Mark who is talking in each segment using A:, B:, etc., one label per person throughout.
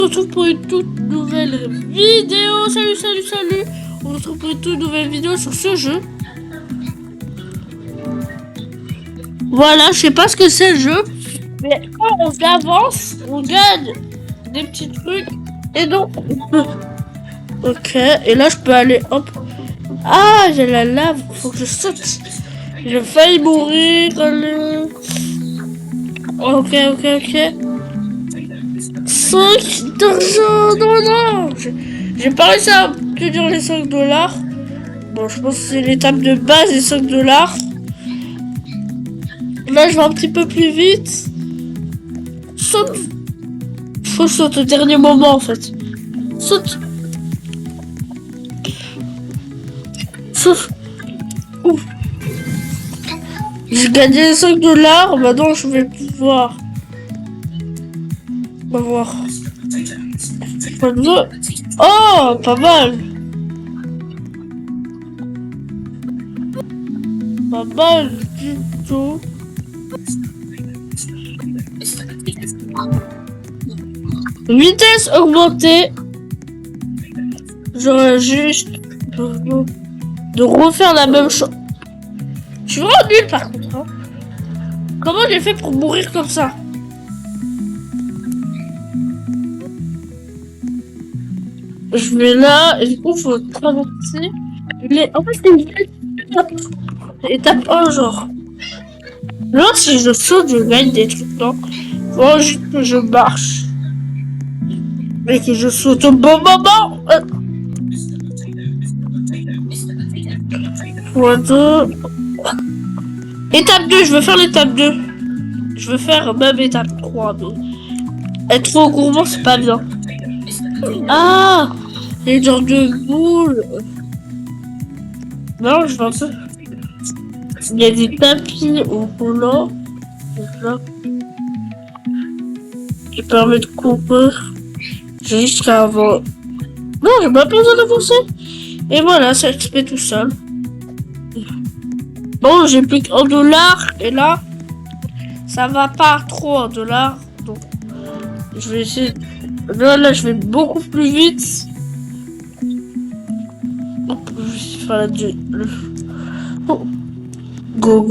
A: On se retrouve pour une toute nouvelle vidéo. Salut. On se retrouve pour une toute nouvelle vidéo sur ce jeu. Voilà, je sais pas ce que c'est le jeu, mais quand on avance, on gagne des petits trucs. Et donc, ok, et là je peux aller, hop. Ah, j'ai la lave, faut que je saute. J'ai failli mourir. Ok. 5 d'argent, non. J'ai pas réussi à obtenir les 5 $. Bon, je pense que c'est l'étape de base, les 5 $. Là, je vais un petit peu plus vite. Saute. Faut sauter au dernier moment, en fait. Saute. Ouf. J'ai gagné les 5 $. Maintenant, je vais pouvoir... On va voir. Oh, pas mal. Pas mal du tout. Vitesse augmentée. J'aurais juste de refaire la même chose. Je suis vraiment nul par contre. Hein. Comment j'ai fait pour mourir comme ça? Je vais là, et du coup, faut traverser. En fait, c'est une étape 1, genre. Là, si je saute, je gagne des trucs, non? Faut juste que je marche. Et que je saute au bon moment. Voilà. Étape 2, je veux faire l'étape 2. Je veux faire même étape 3, mais... être trop gourmand, c'est pas bien. Ah, les genres de boules. Non, je pense. Il y a des tapis au volant. Qui permettent de courir jusqu'à avant. Non, j'ai pas besoin d'avancer. Et voilà, ça se fait tout seul. Bon, j'ai plus qu'1 $. Et là, ça va pas trop en $. Donc, je vais essayer. Là, je vais beaucoup plus vite. Enfin, go.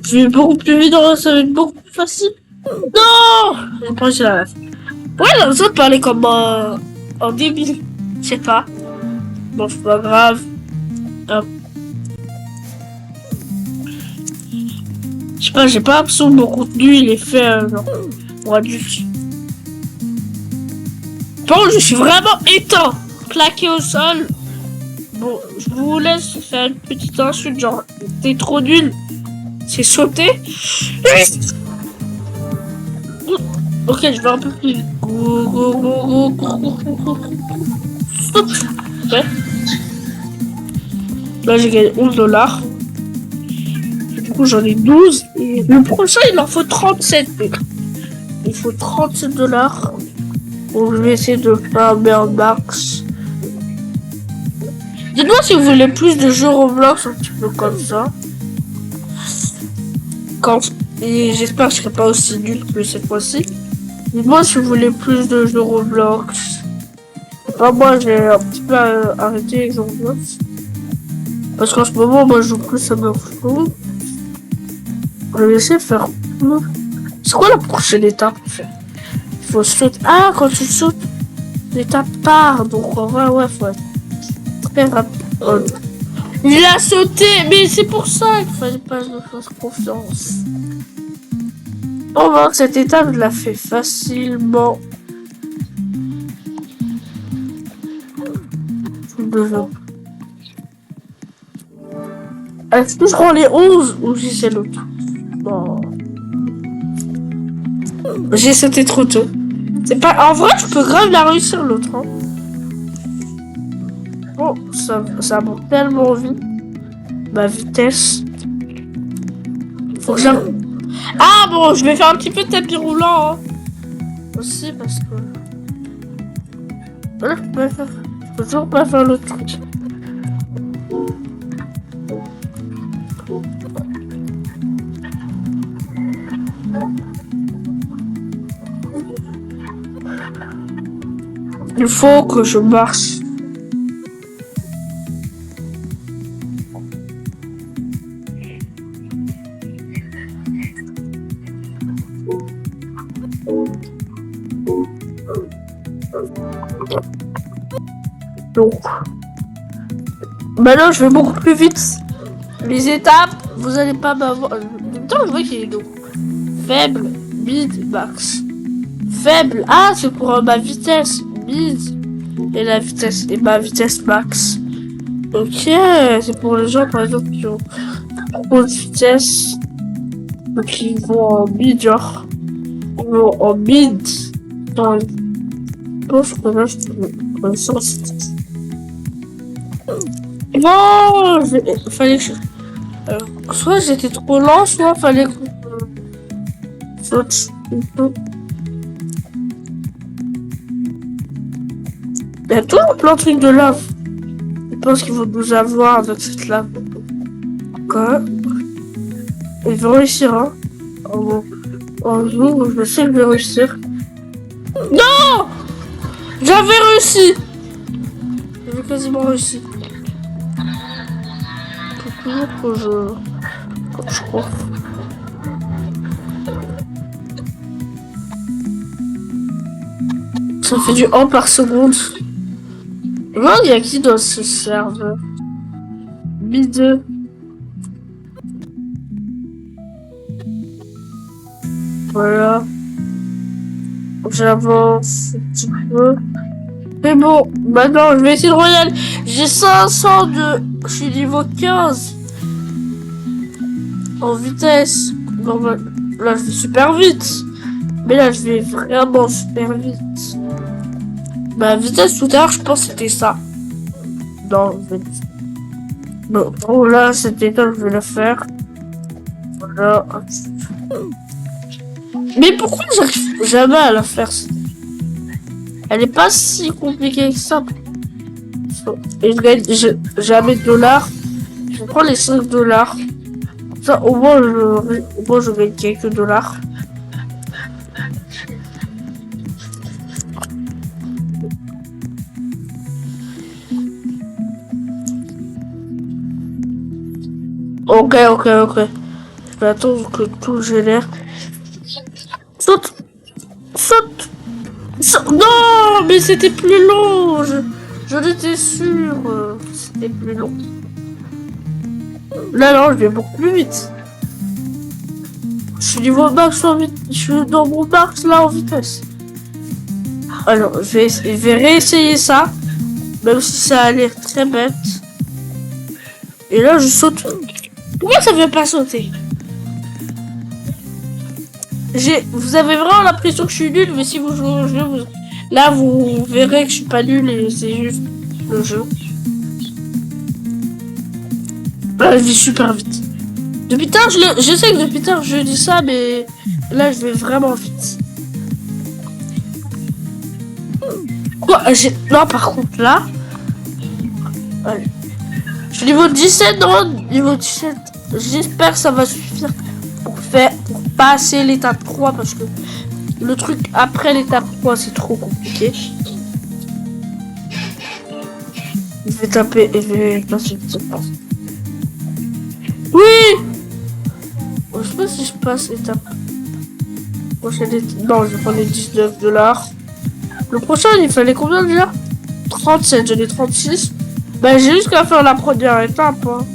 A: Je vais beaucoup plus vite, ça va être beaucoup plus facile. Non! J'ai pas réussi la lave. Ouais, là, ça peut aller comme en débile. Je sais pas. Bon, c'est pas grave. Hop. Je sais pas, j'ai pas l'impression que mon contenu il est fait genre pour adultes. Bon, je suis vraiment éteint, claqué au sol. Bon, je vous laisse faire une petite insulte, genre, t'es trop nul. C'est sauter. Ok, je vais un peu plus vite. Go. Ok. Là, j'ai gagné 11 $. Du coup, j'en ai 12. Et le prochain, il en faut 37. Il faut 37 $. Donc, je vais essayer de faire un max. Dites-moi si vous voulez plus de jeux Roblox, un petit peu comme ça. Et j'espère que je serai pas aussi nul que cette fois-ci. Dites-moi si vous voulez plus de jeux Roblox. Enfin, moi, j'ai un petit peu arrêté les jeux Roblox. Parce qu'en ce moment, moi, je joue plus à Burflow. Je vais essayer de faire... C'est quoi la prochaine étape? Il faut sauter. Ah, quand tu sautes, l'étape part. Donc, en vrai, ouais, faut être très rapide. Il a sauté, mais c'est pour ça qu'il fallait pas que je me fasse confiance. On va voir que cette étape, je la fais facilement. Est-ce que je prends les 11 ou si c'est l'autre? Bon. J'ai sauté trop tôt. C'est pas... En vrai, je peux grave la réussir l'autre. Hein. Oh, ça monte tellement vite. Ma vitesse. Faut que j'arrive. Ah bon, je vais faire un petit peu de tapis roulant. Hein. Aussi parce que... Voilà, je peux toujours pas faire l'autre truc. Il faut que je marche. Donc, maintenant je vais beaucoup plus vite. Les étapes, vous allez pas m'avoir. Attends, je vois qu'il est donc faible, mid, max. Faible, ah, c'est pour ma vitesse mid et la vitesse et ma vitesse max. Ok, c'est pour les gens par exemple qui ont trop de vitesse, donc ils vont en mid, genre ils vont en mid. Dans... Je pense que là je peux sens. Non, fallait que je... soit j'étais trop lent, soit fallait que je saute un peu. Il y a toujours plein de trucs de lave. Je pense qu'ils vont nous avoir avec cette lave. Quoi? Ils vont réussir, hein. En jour, je sais que je vais réussir. Non! J'avais réussi! J'ai quasiment réussi. Faut toujours que je crois. Ça fait du 1 par seconde. Non, il y a qui dans ce serveur? Bide. Voilà. J'avance un petit peu. Mais bon, maintenant je vais essayer de royal. J'ai 500 de... Je suis niveau 15. En vitesse. Bon, bah, là je vais super vite. Mais là je vais vraiment super vite. Ma vitesse tout à l'heure, je pense que c'était ça. Non, je vais... Bon, oh là, cette étape, je vais la faire. Voilà. Mais pourquoi j'arrive jamais à la faire? Elle est pas si compliquée que ça. Et je gagne jamais de dollars. Je prends les 5 dollars. Ça, au moins, je gagne quelques dollars. Ok. Je vais attendre que tout génère. Saute! Non, mais c'était plus long. J'en étais sûr. C'était plus long. Là, non, je vais beaucoup plus vite. Je suis niveau max en vitesse. Je suis dans mon max là en vitesse. Alors, je vais réessayer ça. Même si ça a l'air très bête. Et là, je saute. Pourquoi ça ne veut pas sauter? Vous avez vraiment l'impression que je suis nul, mais si vous jouez au jeu, là vous verrez que je suis pas nul et c'est juste le jeu. Là, je vais super vite. Depuis tard, je sais que depuis tard je dis ça, mais là je vais vraiment vite. Quoi? Non, par contre là. Allez. Je suis niveau 17, non? Niveau 17. J'espère que ça va suffire pour passer l'étape 3 parce que le truc après l'étape 3 c'est trop compliqué. Je vais taper et je vais passer cette passe. Oui! Je sais pas si je passe l'étape prochaine. Non, je vais prendre les 19 dollars. Le prochain il fallait combien déjà? 37, j'en ai 36. Ben j'ai juste qu'à faire la première étape. Hein.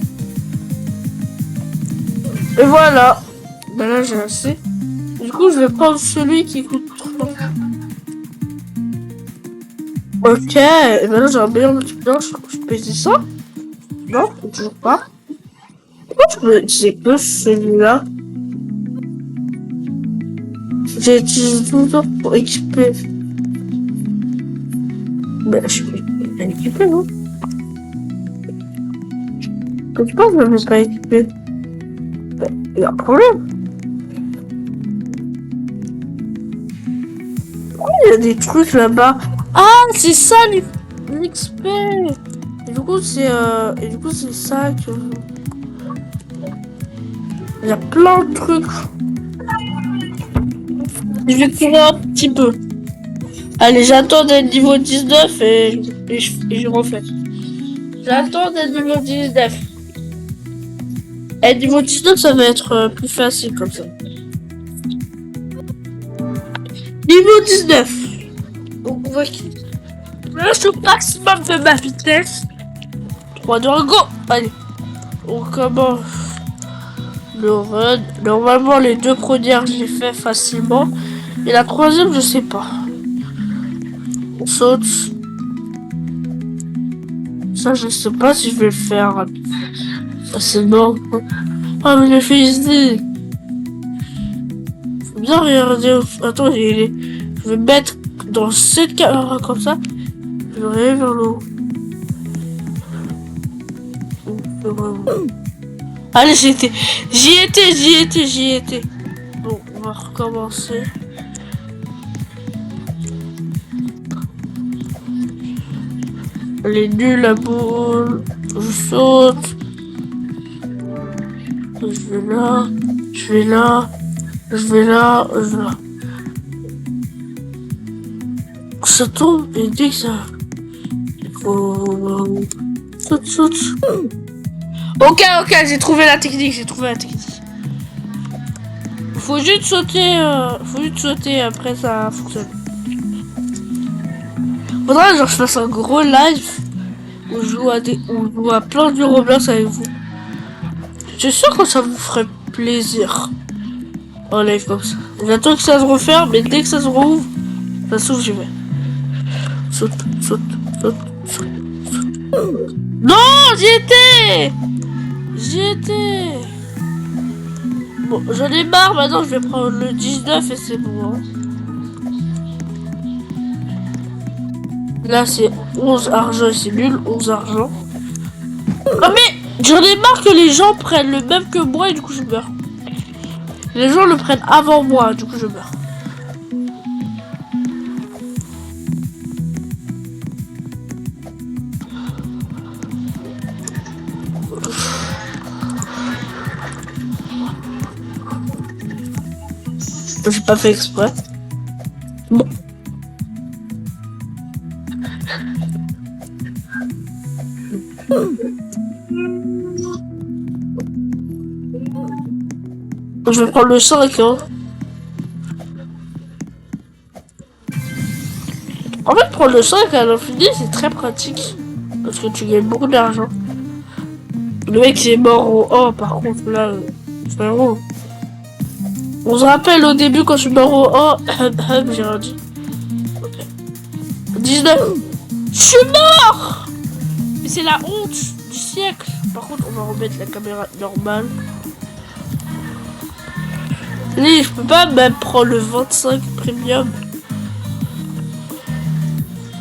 A: Et voilà. Ben là j'ai assez. Du coup je vais prendre celui qui coûte 30. Ok. Et maintenant j'ai un meilleur multiplier. Je peux essayer ça? Non, toujours pas. Pourquoi je peux utiliser que celui-là? J'ai utilisé tout le temps pour équiper. Ben je peux l'équiper, non? Que tu penses que je ne vais pas équiper? Il y a un problème. Pourquoi il y a des trucs là-bas? Ah, c'est ça l'XP. Et du coup, c'est ça que... Il y a plein de trucs. Je vais courir un petit peu. Allez, j'attends d'être niveau 19 et je refais. J'attends d'être niveau 19. Et niveau 19, ça va être plus facile comme ça. Niveau 19. Donc on va lâche au maximum de ma vitesse. 3, 2, 1, go. Allez. On commence le run. Normalement, les 2 premières, je les fais facilement. Et la troisième, je sais pas. On saute. Ça, je sais pas si je vais le faire facilement. Ah, mais le fait ici. Faut bien regarder. Attends, je vais mettre dans cette caméra comme ça. Je vais aller vers le haut. Allez, j'y étais. Bon, on va recommencer. Elle est nulle la boule. Je saute. Je vais là. Ça tombe et dès que ça... Saute. Ok, j'ai trouvé la technique. Faut juste sauter, après ça fonctionne. Faudra genre je fasse un gros live où je joue à plein de Roblox avec vous. Je suis sûr que ça vous ferait plaisir. En live comme ça. J'attends que ça se referme, mais dès que ça se rouvre, ça s'ouvre, j'y vais. Saute. Non, j'y étais. Bon, j'en ai marre, maintenant je vais prendre le 19 et c'est bon. Hein. Là c'est 11 argent et c'est nul, 11 argent. Ah mais j'en ai marre que les gens prennent le même que moi et du coup je meurs. Les gens le prennent avant moi, du coup je meurs. J'ai pas fait exprès. Bon. Je vais prendre le 5, hein. En fait, prendre le 5 à l'infini, c'est très pratique. Parce que tu gagnes beaucoup d'argent. Le mec, il est mort au O, par contre, là, frérot. On se rappelle au début, quand je suis mort au O, j'ai rien dit. Okay. 19. Je suis mort! Mais c'est la honte du siècle. Par contre, on va remettre la caméra normale. Allez, je peux pas même prendre le 25 premium.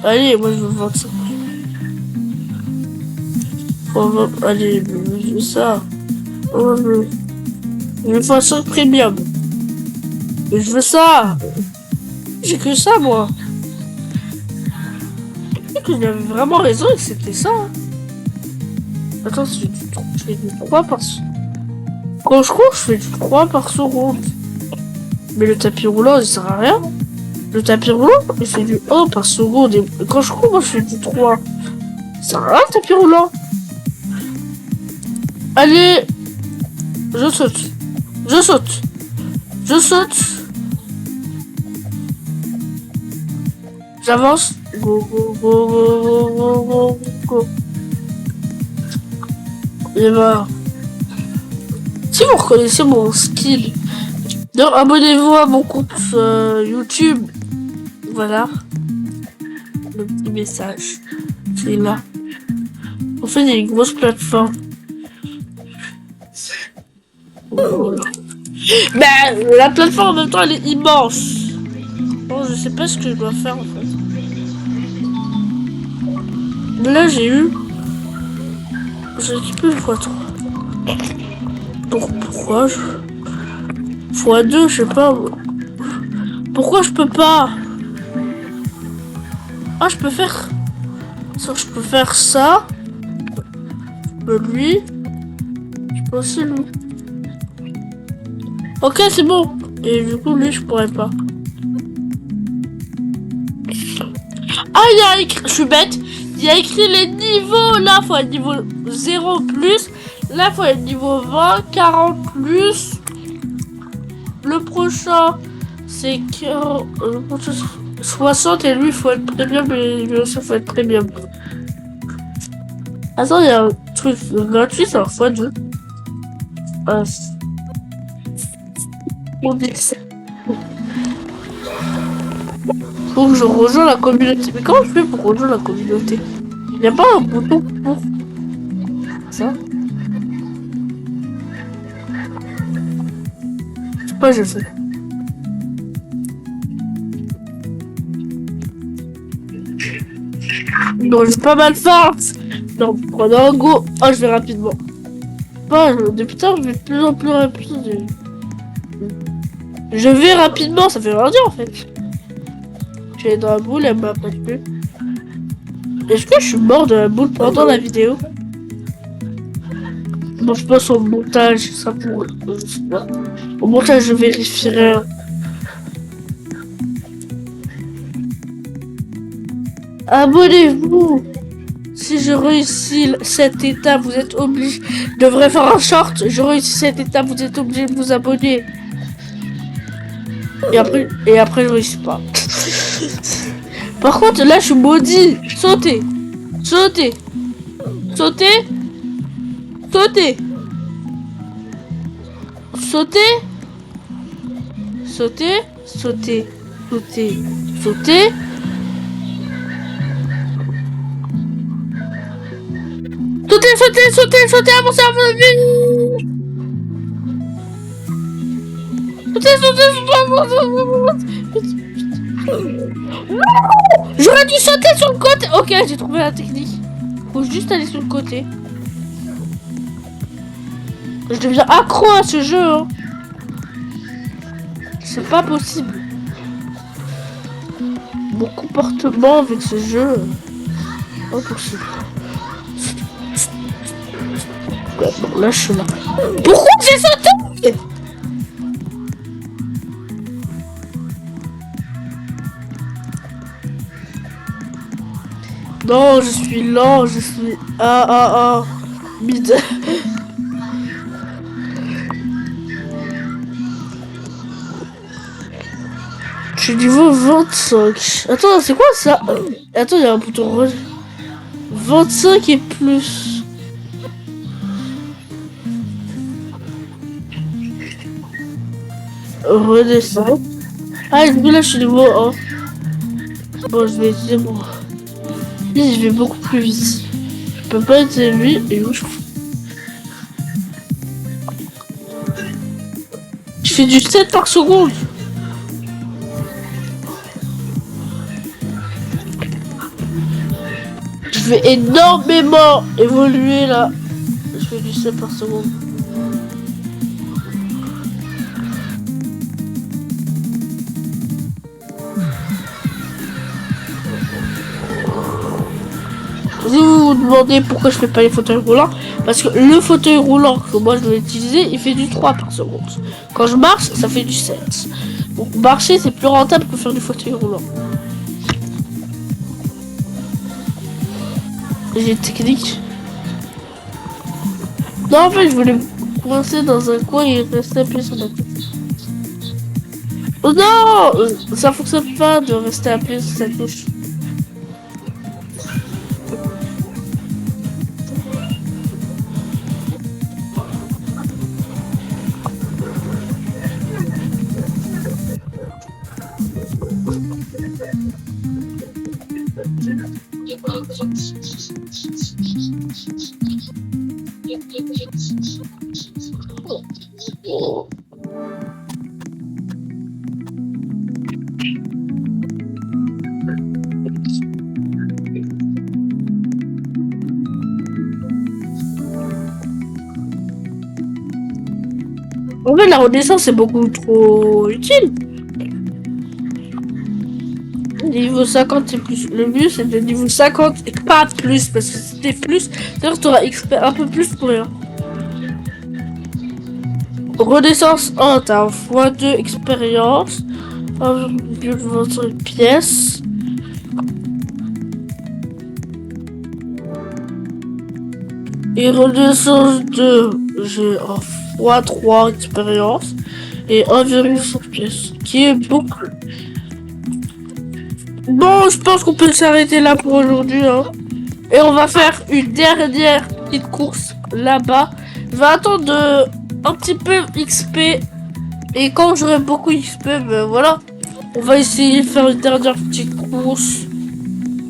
A: Allez, moi je veux 25 premium. Allez, je veux ça. Je veux 25 premium. Mais je veux ça. J'ai que ça, moi. Que j'avais vraiment raison et que c'était ça. Hein. Attends, je fais du 3 par seconde. Quand je cours, je fais du 3 par seconde. Mais le tapis roulant, il sert à rien. Le tapis roulant, il fait du 1 par seconde. Et quand je cours, moi, je fais du 3. Ça sert à rien, le tapis roulant. Allez. Je saute. J'avance. Go. Et bah. Si vous reconnaissez mon skill, donc abonnez-vous à mon compte YouTube. Voilà. Le petit message. C'est là. En fait, il y a une grosse plateforme. Voilà. Ben, la plateforme en même temps, elle est immense. Bon, je sais pas ce que je dois faire en fait. Mais là, j'ai équipé le x3. Pourquoi x2, je sais pas. Pourquoi je peux pas? Ah, je peux faire. Je peux faire ça. Je peux lui. Je peux aussi lui. Ok, c'est bon. Et du coup, lui, je pourrais pas. Ah, il y a écrit, je suis bête. Il y a écrit les niveaux. Là, il faut être niveau 0 plus. Là, il faut être niveau 20, 40 plus. Le prochain, c'est 60 et lui, il faut être premium et lui aussi, il faut être premium. Attends, il y a un truc gratuit, c'est un x2. On dit ça. Faut que je rejoins la communauté. Mais comment je fais pour rejoindre la communauté? Il n'y a pas un bouton pour ça? Je sais pas, je fais. Non, j'ai pas mal fort. Non, prenons un go. Oh, je vais rapidement. Pas, depuis tard, je vais de plus en plus rapide. Je vais rapidement, ça fait rien dire en fait. Je vais dans la boule, elle m'a pas tué. Est-ce que je suis mort de la boule pendant la vidéo? Bon, je pense au montage, ça pour... Au montage, je vérifierai. Abonnez-vous. Si je réussis cette étape, vous êtes obligé. Je devrais faire un short. Je réussis cette étape, vous êtes obligé de vous abonner. Et après, je réussis pas. Par contre, là, je suis maudit. Sautez. Sautez. Sautez. Sautez. Sautez. Sautez. Sautez. Sautez. Sautez. Sautez, sautez, sautez, sautez, avancez, avancez. Sautez, sautez, sautez. J'aurais dû sauter sur le côté. Ok, j'ai trouvé la technique. Faut juste aller sur le côté. Je deviens accro à ce jeu. Hein. C'est pas possible. Mon comportement avec ce jeu. Impossible. Bon, là, je suis là. Pourquoi j'ai sauté? Non, je suis lent, je suis... mid. Je suis niveau 25. Attends, c'est quoi ça? Attends, il y a un bouton rouge. 25 et plus. Redescends. Ah, là, je suis niveau 1. Bon, je vais essayer bon. Lui, je vais beaucoup plus vite. Je peux pas être lui et où je... Je fais du 7 par seconde. Je vais énormément évoluer là. Je fais du 7 par seconde. Si vous vous demandez pourquoi je fais pas les fauteuils roulants, parce que le fauteuil roulant que moi je dois utiliser, il fait du 3 par seconde. Quand je marche, ça fait du 7. Donc marcher, c'est plus rentable que faire du fauteuil roulant. J'ai une technique. Non, en fait, je voulais me coincer dans un coin et rester appuyé sur la tête. Oh non! Ça fonctionne pas de rester appuyé sur sa touche. En fait, la renaissance est beaucoup trop utile. Niveau 50 c'est plus. Le mieux c'est de niveau 50 et pas plus. Parce que si t'es plus, d'ailleurs tu auras un peu plus pour rien. Renaissance 1, t'as un x2 expérience. 1,25 pièces. Et renaissance 2, j'ai un x3 expérience et 1,5 pièces, qui est beaucoup. Bon, je pense qu'on peut s'arrêter là pour aujourd'hui. Hein. Et on va faire une dernière petite course là-bas. Je vais attendre un petit peu XP. Et quand j'aurai beaucoup XP, ben voilà. On va essayer de faire une dernière petite course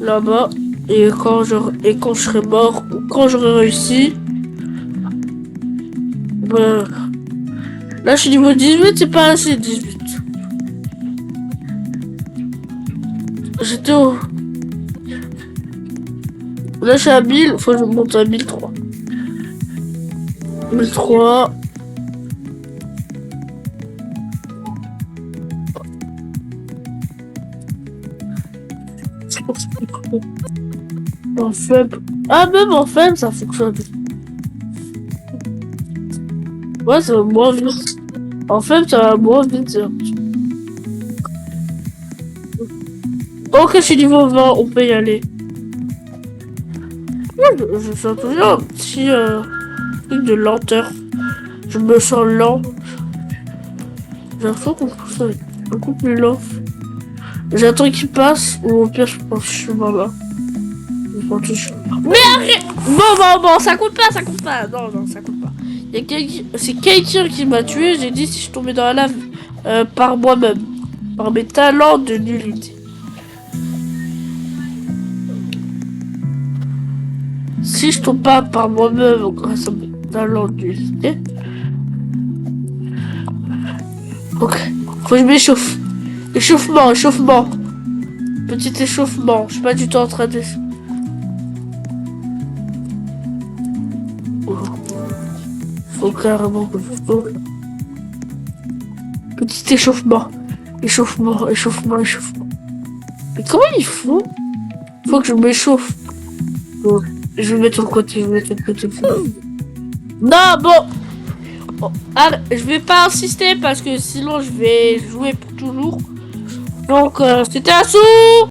A: là-bas. Et quand je serai mort, ou quand j'aurai réussi, ben, là je suis niveau 18, c'est pas assez 18. J'étais au... Là je suis à 1000, faut que je monte à 1003. 1003. En faible. Ah, même en faible, ça fonctionne. Ouais, ça va moins vite. En faible, ça va moins vite. Ok, je suis niveau 20, on peut y aller. Je sens toujours un petit truc de lenteur. Je me sens lent. J'ai l'impression qu'on peut ça un peu plus lent. J'attends qu'il passe, ou au pire, je pense que je suis mort là. Mais arrête! Bon, ça compte pas, ça compte pas. Non, ça compte pas. C'est quelqu'un qui m'a tué, j'ai dit si je tombais dans la lave par moi-même. Par mes talents de nullité. Si je tombe pas par moi-même grâce à mes talents de nullité. Ok, faut que je m'échauffe. Échauffement. Petit échauffement, je suis pas du tout en train de... Faut carrément que je tombe. Petit échauffement. Échauffement. Mais comment il faut que je m'échauffe. Bon, je vais mettre sur le côté, Non, bon. Oh, je vais pas insister parce que sinon je vais jouer pour toujours. Donc, c'était un sou.